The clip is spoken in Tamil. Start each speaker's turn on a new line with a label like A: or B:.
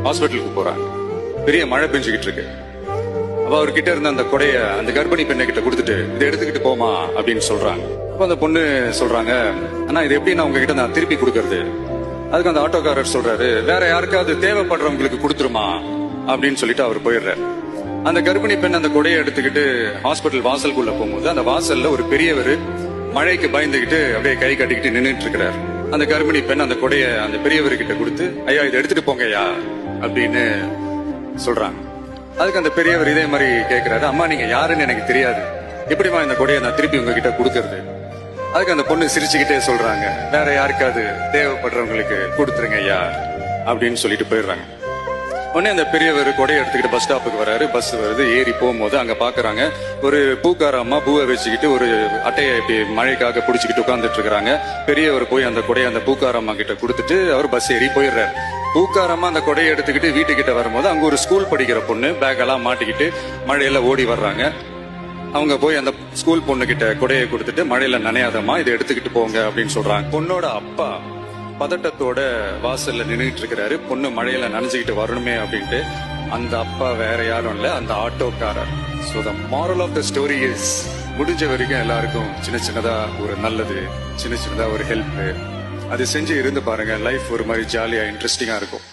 A: ஹாஸ்பிட்டலுக்கு போறாங்க. பெரிய மழை பெஞ்சுக்கிட்டு இருக்கு. அப்ப அவர்கிட்ட இருந்த அந்த கொடைய அந்த கர்ப்பிணி பெண்ணை கிட்ட கொடுத்துட்டு இதை எடுத்துக்கிட்டு போமா அப்படின்னு சொல்றாங்க. அப்ப அந்த பொண்ணு சொல்றாங்க, ஆனா இது எப்படி நான் உங்ககிட்ட நான் திருப்பி கொடுக்கறது? அதுக்கு அந்த ஆட்டோக்காரர் சொல்றாரு, வேற யாருக்காவது தேவைப்படுறவங்களுக்கு கொடுத்துருமா அப்படின்னு சொல்லிட்டு அவர் போயிடுறாரு. அந்த கர்ப்பிணி பெண் அந்த கொடையை எடுத்துக்கிட்டு ஹாஸ்பிட்டல் வாசலுக்குள்ள போகும்போது அந்த வாசல்ல ஒரு பெரியவர் மழைக்கு பயந்துகிட்டு அப்படியே கை கட்டிக்கிட்டு நின்றுட்டு இருக்கிறார். அந்த கர்ப்பிணி பெண் அந்த கொடைய அந்த பெரியவர்கிட்ட கொடுத்து, ஐயா இதை எடுத்துட்டு போங்க ஐயா அப்படின்னு சொல்றாங்க. அதுக்கு அந்த பெரியவர் இதே மாதிரி கேட்கிறாரு, அம்மா நீங்க யாருன்னு எனக்கு தெரியாது, எப்படிமா இந்த கொடையை நான் திருப்பி உங்ககிட்ட கொடுக்கறது? அதுக்கு அந்த பொண்ணு சிரிச்சுக்கிட்டே சொல்றாங்க, வேற யாருக்காவது தேவைப்படுறவங்களுக்கு கொடுத்துருங்க ஐயா அப்படின்னு சொல்லிட்டு போயிடுறாங்க. உடனே அந்த பெரியவர் கொடையை எடுத்துக்கிட்டு பஸ் ஸ்டாப்புக்கு வராரு. பஸ் வருது, ஏறி போகும்போது அங்க பாக்குறாங்க ஒரு பூக்கார அம்மா பூவை வச்சுக்கிட்டு ஒரு அட்டையை இப்படி மழைக்காக புடிச்சுக்கிட்டு உட்கார்ந்துட்டு இருக்காங்க. பெரியவர் போய் அந்த கொடையை அந்த பூக்கார அம்மா கிட்ட கொடுத்துட்டு அவர் பஸ் ஏறி போயிடுறாரு. பூக்காரமா அந்த கொடையை எடுத்துக்கிட்டு வீட்டுக்கிட்ட வரும்போது அங்க ஒரு ஸ்கூல் படிக்கிற பொண்ணு பேக் எல்லாம் மாட்டிக்கிட்டு மழையில ஓடி வர்றாங்க. அவங்க போய் அந்த ஸ்கூல் பொண்ணு கிட்ட கொடையை கொடுத்துட்டு, மழையில நனையாதம்மா இதை எடுத்துக்கிட்டு போங்க அப்படின்னு சொல்றாங்க. பொண்ணோட அப்பா பதட்டத்தோட வாசல்ல நின்றுட்டு இருக்கிறாரு, பொண்ணு மழையில நனைஞ்சுக்கிட்டு வரணுமே அப்படின்ட்டு. அந்த அப்பா வேற யாரும் இல்ல, அந்த ஆட்டோக்காரர். So the moral of the story is, முடிஞ்ச வரைக்கும் எல்லாருக்கும் சின்ன சின்னதா ஒரு நல்லது, சின்ன சின்னதா ஒரு ஹெல்ப் அது செஞ்சு இருந்து பாருங்க. லைஃப் ஒரு மாதிரி ஜாலியா இன்ட்ரெஸ்டிங்கா இருக்கும்.